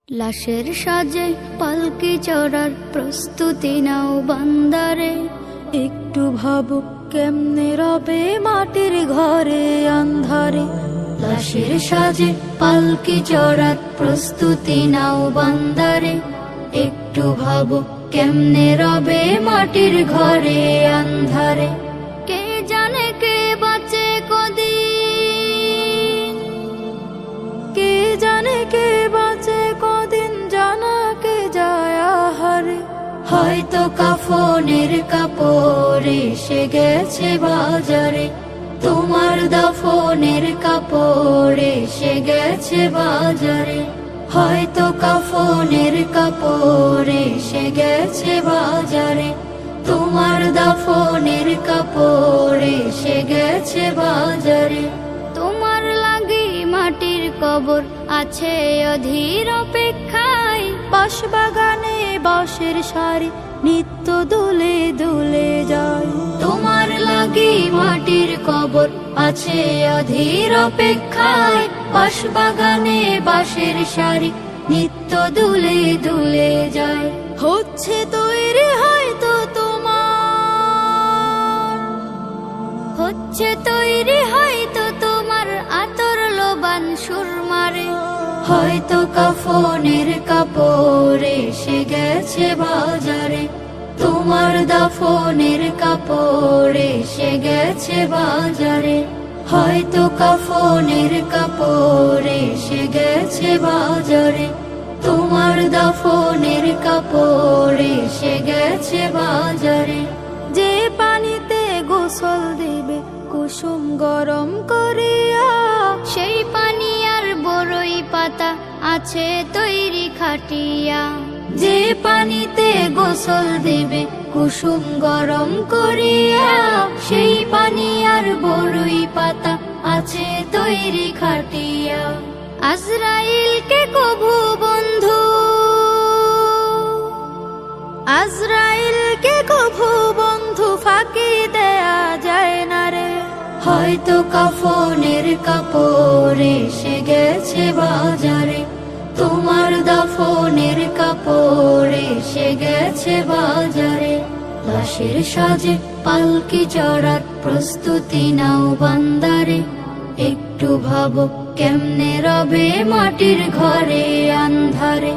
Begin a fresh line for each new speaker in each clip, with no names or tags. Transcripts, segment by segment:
লাশের সাজে পালকি চড়ার প্রস্তুতি নাও বান্দারে। একটু ভাবো কেমনে রবে মাটির ঘরে আন্ধারে। লাশের সাজে পালকি চড়ার প্রস্তুতি নাও বান্দারে। একটু ভাবো কেমনে রবে মাটির ঘরে আন্ধারে। কে জানে কে বাঁচে কদিন, কে জানে কে বাঁচে কদিন, জানা কে যায় আহারে। হয়তো কাফনের কাপড় এসে গেছে বাজারে, তোমার দাফনের কাপড় এসে গেছে বাজারে। হয়তো কাফনের কাপড় এসে গেছে বাজারে, তোমার দাফনের কাপড় এসে গেছে বাজারে। তোমার লাগি মাটির কবর আছে অধীর অপেক্ষায়, বাঁশবাগানে বাঁশের সারি নিত্য দুলে দুলে যায়। তোমার লাগি মাটির কবর আছে অধীর অপেক্ষায়, বাঁশবাগানে বাঁশের সারি নিত্য দুলে দুলে যায়। হচ্ছে তৈরি হয়তো তোমার, হচ্ছে তৈরি হয়তো তোমার আতর লোবান সুরমারে। হয়তো কাফনের কাপড় এসে গেছে বাজারে, তোমার দাফনের কাপড় এসে গেছে বাজারে। হয়তো কাফনের কাপড় এসে গেছে বাজারে, তোমার দাফনের কাপড় এসে গেছে বাজারে। যে পানিতে গোসল দিবে কুসুম গরম করিয়া, সেই পানি আর বড়ই পাতা আছে তৈরি খাটিয়া। যে পানিতে গোসল দিবে কুসুম গরম করিয়া, সেই পানি আর বড়ই পাতা আছে তৈরি খাটিয়া। আজরাইলকে কভু বন্ধু, আজরাইলকে কভু বন্ধু ফাঁকি দেয়া যায় না রে। হয়তো কাফনের কাপড় এসে গেছে বাজারে, তোমার দাফনের কাপড় এসে গেছে বাজারে। লাশের সাজে পালকি চড়ার প্রস্তুতি নাও বান্দারে। একটু ভাবো কেমনে রবে মাটির ঘরে আন্ধারে।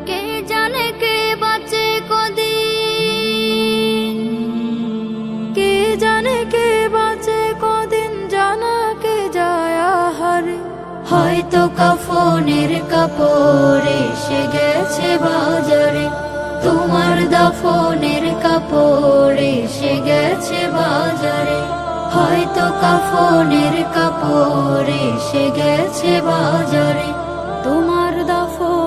কে জানে কে বাঁচে কদিন, কে জানে কে বাঁচে কদিন, জানা কে যায় আহারে। হয়তো কাফনের কাপড় এসে গেছে বাজারে, তোমার দাফনের কাপড় এসে গেছে বাজারে। হয়তো কাফনের কাপড় এসে গেছে বাজারে, তোমার দাফন